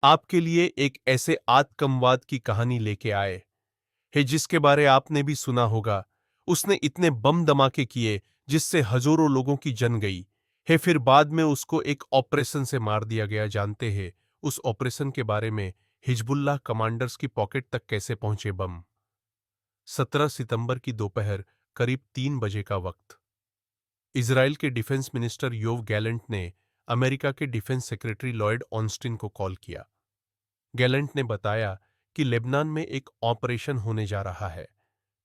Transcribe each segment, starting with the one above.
आपके लिए एक ऐसे आतंकवाद की कहानी लेके आए है जिसके बारे आपने भी सुना होगा। उसने इतने बम धमाके किए जिससे हजारों लोगों की जान गई है, फिर बाद में उसको एक ऑपरेशन से मार दिया गया। जानते हैं उस ऑपरेशन के बारे में? हिजबुल्लाह कमांडर्स की पॉकेट तक कैसे पहुंचे बम। 17 सितंबर की दोपहर करीब 3 बजे का वक्त। इजराइल के डिफेंस मिनिस्टर योव गैलेंट ने अमेरिका के डिफेंस सेक्रेटरी लॉयड ऑस्टिन को कॉल किया। गैलेंट ने बताया कि लेबनान में एक ऑपरेशन होने जा रहा है।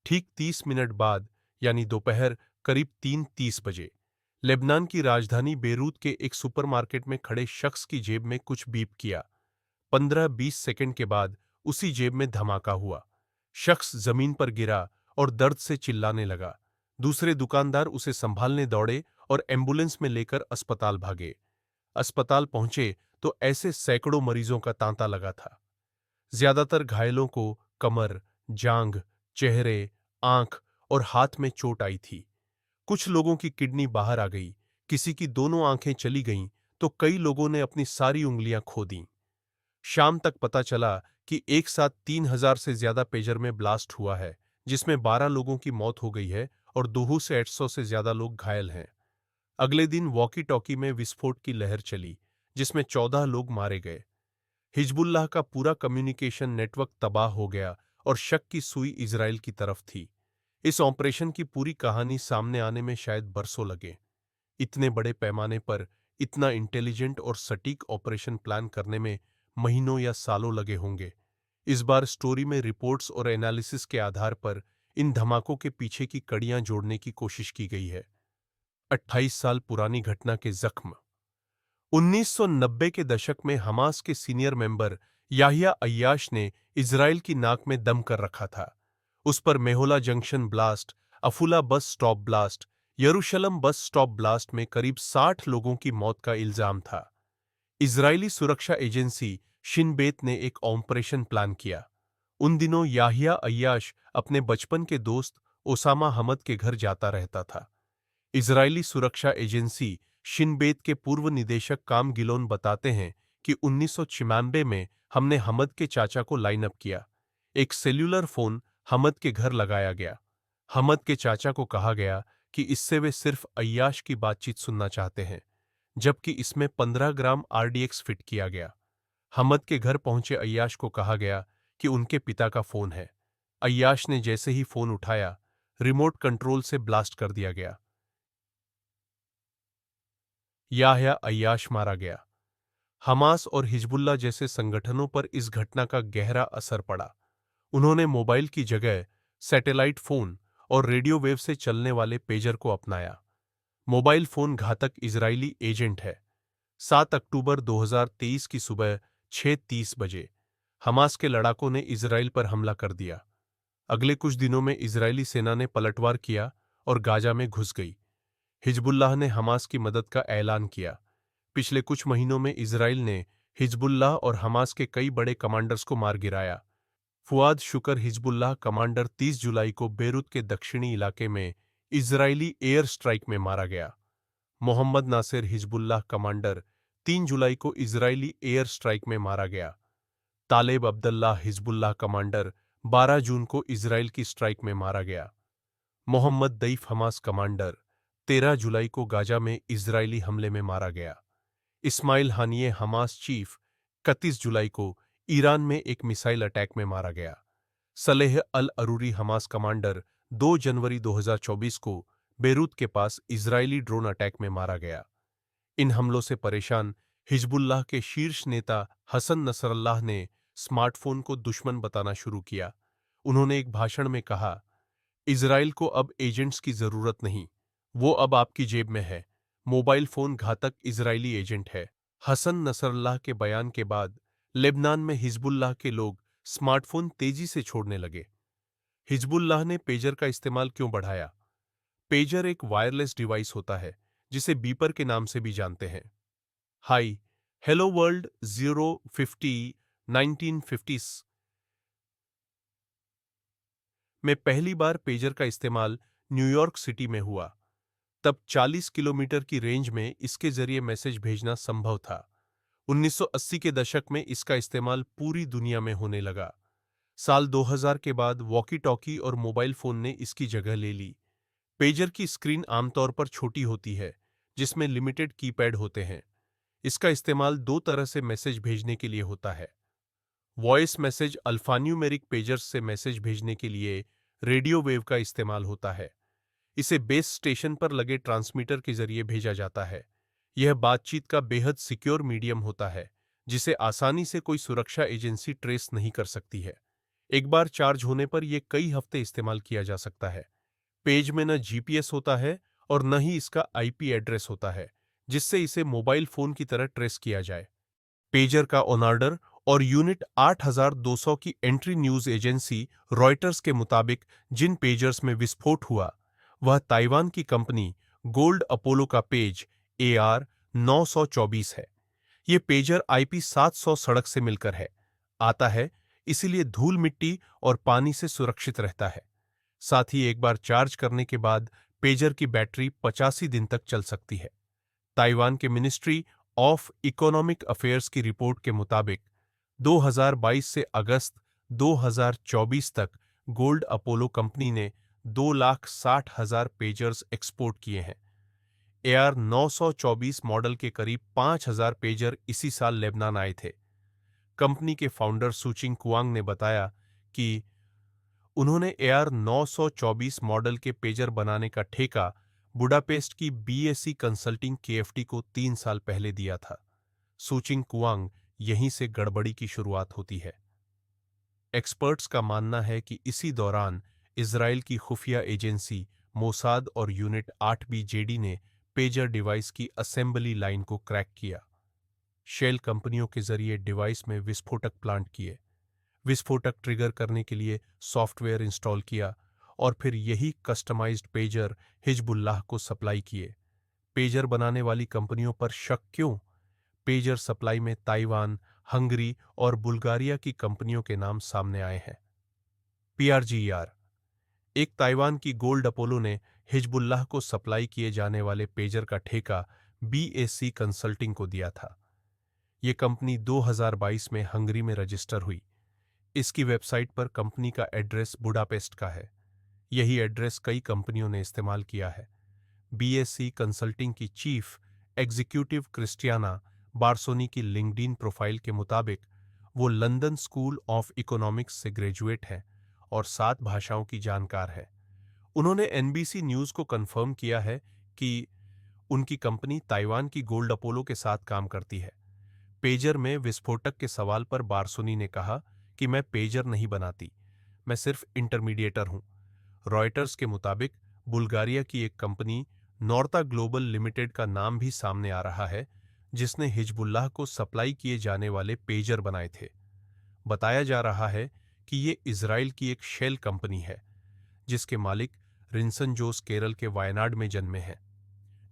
ठीक 30 मिनट बाद, यानी दोपहर करीब 3:30 बजे, लेबनान की राजधानी बेरूत के एक सुपरमार्केट में खड़े शख्स की जेब में कुछ बीप किया। 15-20 सेकंड के बाद उसी जेब में धमाका हुआ। शख्स जमीन पर गिरा और दर्द से चिल्लाने लगा। दूसरे दुकानदार उसे संभालने दौड़े और एम्बुलेंस में लेकर अस्पताल भागे। अस्पताल पहुंचे तो ऐसे सैकड़ों मरीजों का तांता लगा था। ज्यादातर घायलों को कमर, जांघ, चेहरे, आंख और हाथ में चोट आई थी। कुछ लोगों की किडनी बाहर आ गई, किसी की दोनों आंखें चली गईं, तो कई लोगों ने अपनी सारी उंगलियां खो दीं। शाम तक पता चला कि एक साथ 3,000 से ज्यादा पेजर में ब्लास्ट हुआ है, जिसमें 12 लोगों की मौत हो गई है और 200 से 800 से ज्यादा लोग घायल हैं। अगले दिन वॉकी टॉकी में विस्फोट की लहर चली, जिसमें 14 लोग मारे गए। हिजबुल्लाह का पूरा कम्युनिकेशन नेटवर्क तबाह हो गया और शक की सुई इजराइल की तरफ थी। इस ऑपरेशन की पूरी कहानी सामने आने में शायद बरसों लगे। इतने बड़े पैमाने पर इतना इंटेलिजेंट और सटीक ऑपरेशन प्लान करने में महीनों या सालों लगे होंगे। इस बार स्टोरी में रिपोर्ट्स और एनालिसिस के आधार पर इन धमाकों के पीछे की कड़ियां जोड़ने की कोशिश की गई है। 28 साल पुरानी घटना के जख्म। 1990 के दशक में हमास के सीनियर मेंबर याहिया अय्याश ने इजराइल की नाक में दम कर रखा था। उस पर मेहोला junction blast, अफुला bus stop blast, यरूशलम bus stop blast में करीब 60 लोगों की मौत का इल्जाम था। इजरायली सुरक्षा एजेंसी शिन बेत ने एक ऑपरेशन प्लान किया। उन दिनों याहिया अय्याश अपने बचपन के दोस्त ओसामा हमद के घर जाता रहता था। इजरायली सुरक्षा एजेंसी शिन बेत के पूर्व निदेशक काम गिलोन बताते हैं कि 1996 में हमने हमद के चाचा को लाइन अप किया। एक सेल्यूलर फोन हमद के घर लगाया गया। हमद के चाचा को कहा गया कि इससे वे सिर्फ अय्याश की बातचीत सुनना चाहते हैं, जबकि इसमें 15 ग्राम आरडीएक्स फिट किया गया। हमद के घर पहुंचे अय्याश को कहा गया कि उनके पिता का फोन है। अय्याश ने जैसे ही फोन उठाया, रिमोट कंट्रोल से ब्लास्ट कर दिया गया। याह्या अय्याश मारा गया। हमास और हिजबुल्लाह जैसे संगठनों पर इस घटना का गहरा असर पड़ा। उन्होंने मोबाइल की जगह सैटेलाइट फोन और रेडियो वेव से चलने वाले पेजर को अपनाया। मोबाइल फोन घातक इजरायली एजेंट है। 7 अक्टूबर 2023 की सुबह 6:30 बजे हमास के लड़ाकों ने इजराइल पर हमला कर दिया। अगले कुछ दिनों में इजरायली सेना ने पलटवार किया और गाजा में घुस गई। हिजबुल्लाह ने हमास की मदद का ऐलान किया। पिछले कुछ महीनों में इजराइल ने हिजबुल्लाह और हमास के कई बड़े कमांडर्स को मार गिराया। फुआद शुकर हिजबुल्लाह कमांडर 30 जुलाई को बेरूत के दक्षिणी इलाके में इजरायली एयर स्ट्राइक में मारा गया। मोहम्मद नासिर हिजबुल्लाह कमांडर 3 जुलाई को इजरायली एयर स्ट्राइक में मारा गया। तालेब अब्दुल्लाह हिजबुल्लाह कमांडर 12 जून को इजराइल की स्ट्राइक में मारा गया। मोहम्मद दईफ हमास कमांडर 13 जुलाई को गाजा में इजरायली हमले में मारा गया। इस्माइल हानिये हमास चीफ 31 जुलाई को ईरान में एक मिसाइल अटैक में मारा गया। सलेह अल अरूरी हमास कमांडर 2 जनवरी 2024 को बेरूत के पास इजरायली ड्रोन अटैक में मारा गया। इन हमलों से परेशान हिजबुल्लाह के शीर्ष नेता हसन नसरल्लाह ने स्मार्टफोन को दुश्मन बताना शुरू किया। उन्होंने एक भाषण में कहा, इजराइल को अब एजेंट्स की जरूरत नहीं, वो अब आपकी जेब में है। मोबाइल फोन घातक इजरायली एजेंट है। हसन नसरल्लाह के बयान के बाद लेबनान में हिजबुल्लाह के लोग स्मार्टफोन तेजी से छोड़ने लगे। हिजबुल्लाह ने पेजर का इस्तेमाल क्यों बढ़ाया? पेजर एक वायरलेस डिवाइस होता है जिसे बीपर के नाम से भी जानते हैं। हाई हेलो वर्ल्ड 050 1950s में पहली बार पेजर का इस्तेमाल न्यूयॉर्क सिटी में हुआ। तब 40 किलोमीटर की रेंज में इसके जरिए मैसेज भेजना संभव था। 1980 के दशक में इसका इस्तेमाल पूरी दुनिया में होने लगा। साल 2000 के बाद वॉकी टॉकी और मोबाइल फोन ने इसकी जगह ले ली। पेजर की स्क्रीन आमतौर पर छोटी होती है, जिसमें लिमिटेड कीपैड होते हैं। इसका इस्तेमाल दो तरह से मैसेज भेजने के लिए होता है। वॉइस मैसेज अल्फान्यूमेरिक पेजर्स से मैसेज भेजने के लिए रेडियो वेव का इस्तेमाल होता है। इसे बेस स्टेशन पर लगे ट्रांसमीटर के जरिए भेजा जाता है। यह बातचीत का बेहद सिक्योर मीडियम होता है, जिसे आसानी से कोई सुरक्षा एजेंसी ट्रेस नहीं कर सकती है। एक बार चार्ज होने पर यह कई हफ्ते इस्तेमाल किया जा सकता है। पेज में न जीपीएस होता है और न ही इसका आईपी एड्रेस होता है, जिससे इसे मोबाइल फोन की तरह ट्रेस किया जाए। पेजर का ऑनर्डर और यूनिट 8200 की एंट्री न्यूज एजेंसी रॉयटर्स के मुताबिक जिन पेजर्स में विस्फोट हुआ, वह ताइवान की कंपनी गोल्ड अपोलो का पेज AR 924 है। ये पेजर IP 700 सड़क से मिलकर है आता है, इसीलिए धूल मिट्टी और पानी से सुरक्षित रहता है। साथ ही एक बार चार्ज करने के बाद पेजर की बैटरी 85 दिन तक चल सकती है। ताइवान के मिनिस्ट्री ऑफ इकोनॉमिक अफेयर्स की रिपोर्ट के मुताबिक 2022 से अगस्त 2024 तक गोल्ड अपोलो कंपनी ने 2,60,000 पेजर्स एक्सपोर्ट किए हैं। AR 924 मॉडल के करीब 5,000 पेजर इसी साल लेबनान आए थे। कंपनी के फाउंडर सुचिंग कुआंग ने बताया कि उन्होंने AR 924 मॉडल के पेजर बनाने का ठेका बुडापेस्ट की BAC कंसल्टिंग KFT को 3 साल पहले दिया था। सुचिंग कुआंग यहीं से गड़बड़ी की शुरुआत होती है। एक्सपर्ट्स का मानना है कि इसी दौरान इजराइल की खुफिया एजेंसी मोसाद और यूनिट 8B-JD ने पेजर डिवाइस की असेंबली लाइन को क्रैक किया। शेल कंपनियों के जरिए डिवाइस में विस्फोटक प्लांट किए, विस्फोटक ट्रिगर करने के लिए सॉफ्टवेयर इंस्टॉल किया और फिर यही कस्टमाइज्ड पेजर हिजबुल्लाह को सप्लाई किए। पेजर बनाने वाली कंपनियों पर शक क्यों? पेजर सप्लाई में ताइवान, हंगरी और बुल्गारिया की कंपनियों के नाम सामने आए हैं। PRGER एक ताइवान की गोल्ड अपोलो ने हिजबुल्लाह को सप्लाई किए जाने वाले पेजर का ठेका BAC कंसल्टिंग को दिया था। ये कंपनी 2022 में हंगरी में रजिस्टर हुई। इसकी वेबसाइट पर कंपनी का एड्रेस बुडापेस्ट का है। यही एड्रेस कई कंपनियों ने इस्तेमाल किया है। BAC कंसल्टिंग की चीफ एग्जीक्यूटिव क्रिस्टियाना बारसोनी की लिंक्डइन प्रोफाइल के मुताबिक वो लंदन स्कूल ऑफ इकोनॉमिक्स से ग्रेजुएट हैं और 7 भाषाओं की जानकार है। उन्होंने NBC न्यूज को कंफर्म किया है कि उनकी कंपनी ताइवान की गोल्ड अपोलो के साथ काम करती है। पेजर में विस्फोटक के सवाल पर बारसोनी ने कहा कि मैं पेजर नहीं बनाती, मैं सिर्फ इंटरमीडिएटर हूं। रॉयटर्स के मुताबिक बुल्गारिया की एक कंपनी नॉर्ता ग्लोबल लिमिटेड का नाम भी सामने आ रहा है, जिसने हिजबुल्लाह को सप्लाई किए जाने वाले पेजर बनाए थे। बताया जा रहा है कि ये इजराइल की एक शेल कंपनी है, जिसके मालिक रिंसन जोस केरल के वायनाड में जन्मे हैं।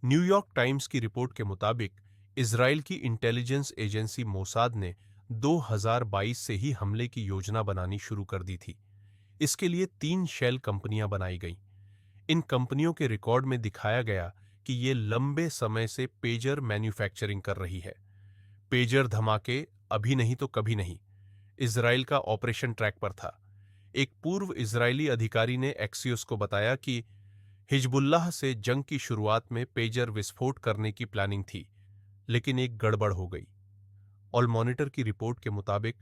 न्यूयॉर्क टाइम्स की रिपोर्ट के मुताबिक इजराइल की इंटेलिजेंस एजेंसी मोसाद ने 2022 से ही हमले की योजना बनानी शुरू कर दी थी। इसके लिए 3 शेल कंपनियां बनाई गईं। इन कंपनियों के रिकॉर्ड में दिखाया गया कि ये लंबे समय से पेजर मैन्युफैक्चरिंग कर रही है। पेजर धमाके अभी नहीं तो कभी नहीं, इजराइल का ऑपरेशन ट्रैक पर था। एक पूर्व इजरायली अधिकारी ने एक्सियोस को बताया कि हिजबुल्लाह से जंग की शुरुआत में पेजर विस्फोट करने की प्लानिंग थी, लेकिन एक गड़बड़ हो गई। ऑल मॉनिटर की रिपोर्ट के मुताबिक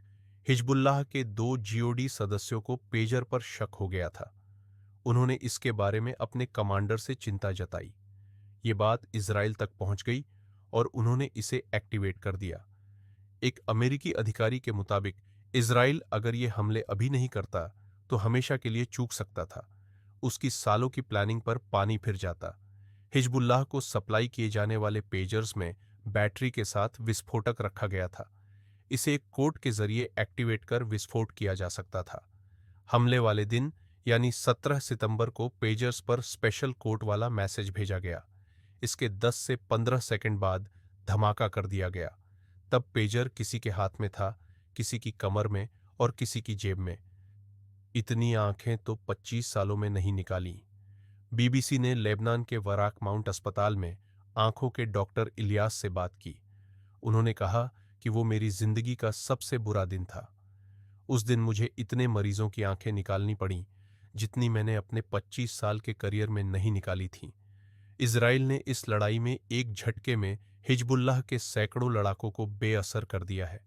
हिजबुल्लाह के 2 GOD सदस्यों को पेजर पर शक हो गया था। उन्होंने इसके बारे में अपने कमांडर से चिंता जताई। ये बात इजराइल तक पहुंच गई और उन्होंने इसे एक्टिवेट कर दिया। एक अमेरिकी अधिकारी के मुताबिक इजराइल अगर ये हमले अभी नहीं करता तो हमेशा के लिए चूक सकता था। उसकी सालों की प्लानिंग पर पानी फिर जाता। हिजबुल्लाह को सप्लाई किए जाने वाले पेजर्स में बैटरी के साथ विस्फोटक रखा गया था। इसे एक कोड के जरिए एक्टिवेट कर विस्फोट किया जा सकता था। हमले वाले दिन यानी 17 सितंबर को पेजर्स पर स्पेशल कोड वाला मैसेज भेजा गया। इसके 10 से 15 सेकंड बाद धमाका कर दिया गया। तब पेजर किसी के हाथ में था, किसी की कमर में और किसी की जेब में। इतनी आंखें तो 25 सालों में नहीं निकाली। BBC ने लेबनान के वराक माउंट अस्पताल में आंखों के डॉक्टर इलियास से बात की। उन्होंने कहा कि वो मेरी जिंदगी का सबसे बुरा दिन था। उस दिन मुझे इतने मरीजों की आंखें निकालनी पड़ी जितनी मैंने अपने 25 साल के करियर में नहीं निकाली थीं। इजराइल ने इस लड़ाई में एक झटके में हिजबुल्लाह के सैकड़ों लड़ाकों को बेअसर कर दिया है।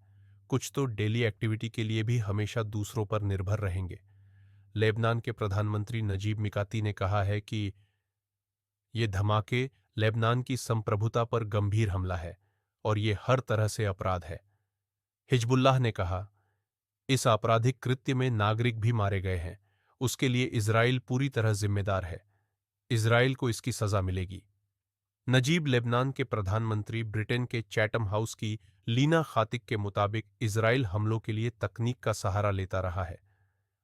कुछ तो डेली एक्टिविटी के लिए भी हमेशा दूसरों पर निर्भर रहेंगे। लेबनान के प्रधानमंत्री नजीब मिकाती ने कहा है कि ये धमाके लेबनान की संप्रभुता पर गंभीर हमला है और ये हर तरह से अपराध है। हिजबुल्लाह ने कहा, इस आपराधिक कृत्य में नागरिक भी मारे गए हैं। उसके लिए इजराइल पूरी तरह जिम्मेदार है। इजराइल को इसकी सजा मिलेगी। नजीब लेबनान के प्रधानमंत्री ब्रिटेन के चैटम हाउस की लीना खातिक के मुताबिक इजराइल हमलों के लिए तकनीक का सहारा लेता रहा है,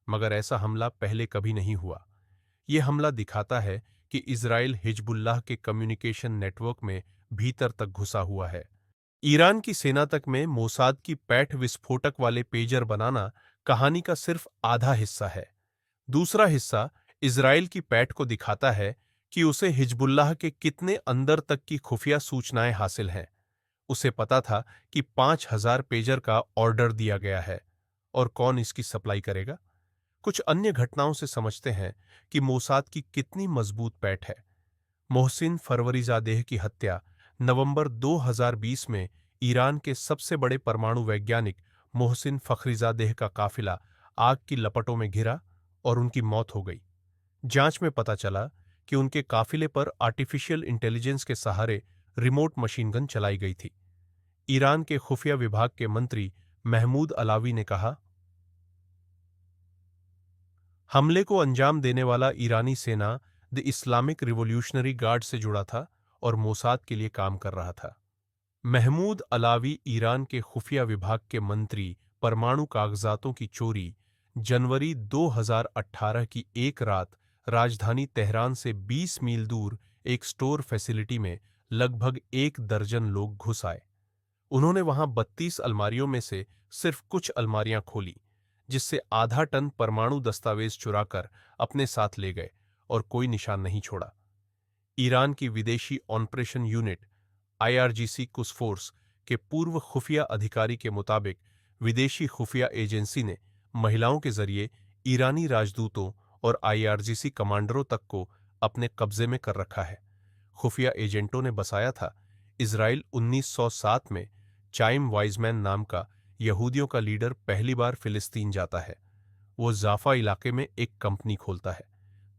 मगर ऐसा हमला पहले कभी नहीं हुआ। यह हमला दिखाता है कि इजराइल हिजबुल्लाह के कम्युनिकेशन नेटवर्क में भीतर तक घुसा हुआ है। ईरान की सेना तक में मोसाद की पैठ विस्फोटक वाले पेजर बनाना कहानी का सिर्फ आधा हिस्सा है। दूसरा हिस्सा इजराइल की पैठ को दिखाता है कि उसे हिजबुल्लाह के कितने अंदर तक की खुफिया सूचनाएं हासिल हैं। उसे पता था कि 5,000 पेजर का ऑर्डर दिया गया है और कौन इसकी सप्लाई करेगा। कुछ अन्य घटनाओं से समझते हैं कि मोसाद की कितनी मजबूत पैठ है। मोहसिन फरवरीजादेह की हत्या नवंबर 2020 में ईरान के सबसे बड़े परमाणु वैज्ञानिक मोहसिन फखरीजादेह का काफिला आग की लपटों में घिरा और उनकी मौत हो गई। जांच में पता चला कि उनके काफिले पर आर्टिफिशियल इंटेलिजेंस के सहारे रिमोट मशीन गन चलाई गई थी। ईरान के खुफिया विभाग के मंत्री महमूद अलावी ने कहा, हमले को अंजाम देने वाला ईरानी सेना द इस्लामिक रिवॉल्यूशनरी गार्ड से जुड़ा था और मोसाद के लिए काम कर रहा था। महमूद अलावी ईरान के खुफिया विभाग के मंत्री परमाणु कागजातों की चोरी जनवरी 2018 की एक रात राजधानी तेहरान से 20 मील दूर एक स्टोर फैसिलिटी में लगभग 1 दर्जन लोग घुस आए। उन्होंने वहां 32 अलमारियों में से सिर्फ कुछ अलमारियां खोली, जिससे आधा टन परमाणु दस्तावेज चुराकर अपने साथ ले गए और कोई निशान नहीं छोड़ा। ईरान की विदेशी ऑपरेशन यूनिट IRGC कुस फोर्स के पूर्व खुफिया अधिकारी के मुताबिक विदेशी खुफिया एजेंसी ने महिलाओं के जरिए ईरानी राजदूतों और IRGC कमांडरों तक को अपने कब्जे में कर रखा है। खुफिया एजेंटों ने बसाया था, इजराइल 1907 में चाइम वाइजमैन नाम का यहूदियों का लीडर पहली बार फिलिस्तीन जाता है। वो जाफा इलाके में एक कंपनी खोलता है।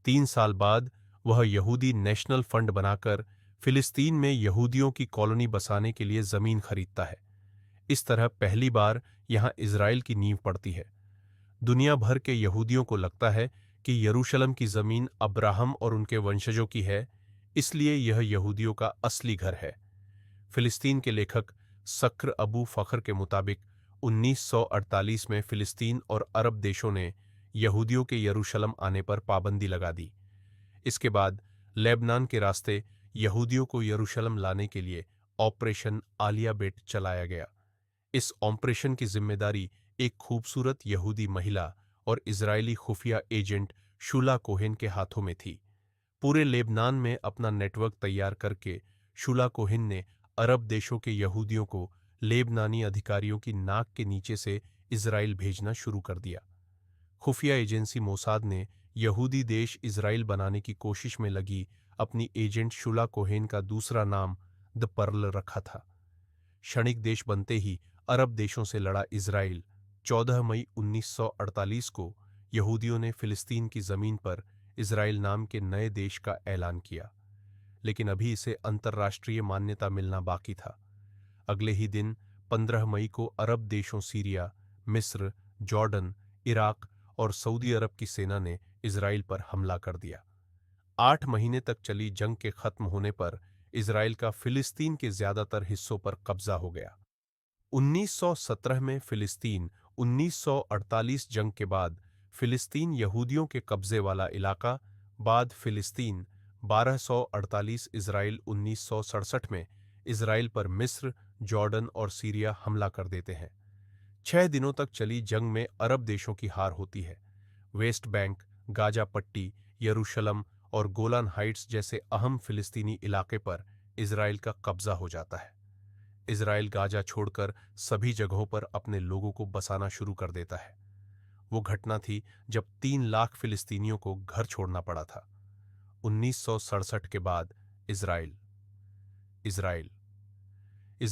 3 साल बाद वह यहूदी नेशनल फंड बनाकर फिलिस्तीन में यहूदियों की कॉलोनी बसाने के लिए जमीन खरीदता है। इस तरह पहली बार यहां इजराइल की नींव पड़ती है। दुनिया भर के यहूदियों को लगता है कि यरूशलेम की जमीन अब्राहम और उनके वंशजों की है, इसलिए यह यहूदियों का असली घर है। फिलिस्तीन के लेखक सक्र अबू फखर के मुताबिक 1948 में फिलिस्तीन और अरब देशों ने यहूदियों के यरूशलेम आने पर पाबंदी लगा दी। इसके बाद लेबनान के रास्ते यहूदियों को यरूशलेम लाने के लिए ऑपरेशन आलिया बेट चलाया गया। इस ऑपरेशन की जिम्मेदारी एक खूबसूरत यहूदी महिला और इजरायली खुफिया एजेंट शूला कोहेन के हाथों में थी। पूरे लेबनान में अपना नेटवर्क तैयार करके शूला कोहेन ने अरब देशों के यहूदियों को लेबनानी अधिकारियों की नाक के नीचे से इजराइल भेजना शुरू कर दिया। खुफिया एजेंसी मोसाद ने यहूदी देश इजराइल बनाने की कोशिश में लगी अपनी एजेंट शूला कोहेन का दूसरा नाम द पर्ल रखा था। क्षणिक देश बनते ही अरब देशों से लड़ा इजराइल 14 मई 1948 को यहूदियों ने फिलिस्तीन की जमीन पर इजराइल नाम के नए देश का ऐलान किया, लेकिन अभी इसे अंतर्राष्ट्रीय मान्यता मिलना बाकी था। अगले ही दिन 15 मई को अरब देशों सीरिया, मिस्र, जॉर्डन, इराक और सऊदी अरब की सेना ने इजराइल पर हमला कर दिया। 8 महीने तक चली जंग के खत्म होने पर इजराइल का फिलिस्तीन के ज्यादातर हिस्सों पर कब्जा हो गया। 1917 में फिलिस्तीन, 1948 जंग के बाद फिलिस्तीन यहूदियों के कब्जे वाला इलाका, बाद फिलिस्तीन 1248 इजराइल 1967 में इजराइल पर मिस्र, जॉर्डन और सीरिया हमला कर देते हैं। 6 दिनों तक चली जंग में अरब देशों की हार होती है। वेस्ट बैंक, गाजा पट्टी, यरूशलेम और गोलान हाइट्स जैसे अहम फिलिस्तीनी इलाके पर इजराइल का कब्जा हो जाता है। इजराइल गाजा छोड़कर सभी जगहों पर अपने लोगों को बसाना शुरू कर देता है। वो घटना थी जब 3 लाख फिलिस्तीनियों को घर छोड़ना पड़ा था। 1967 के बाद इजराइल इजराइल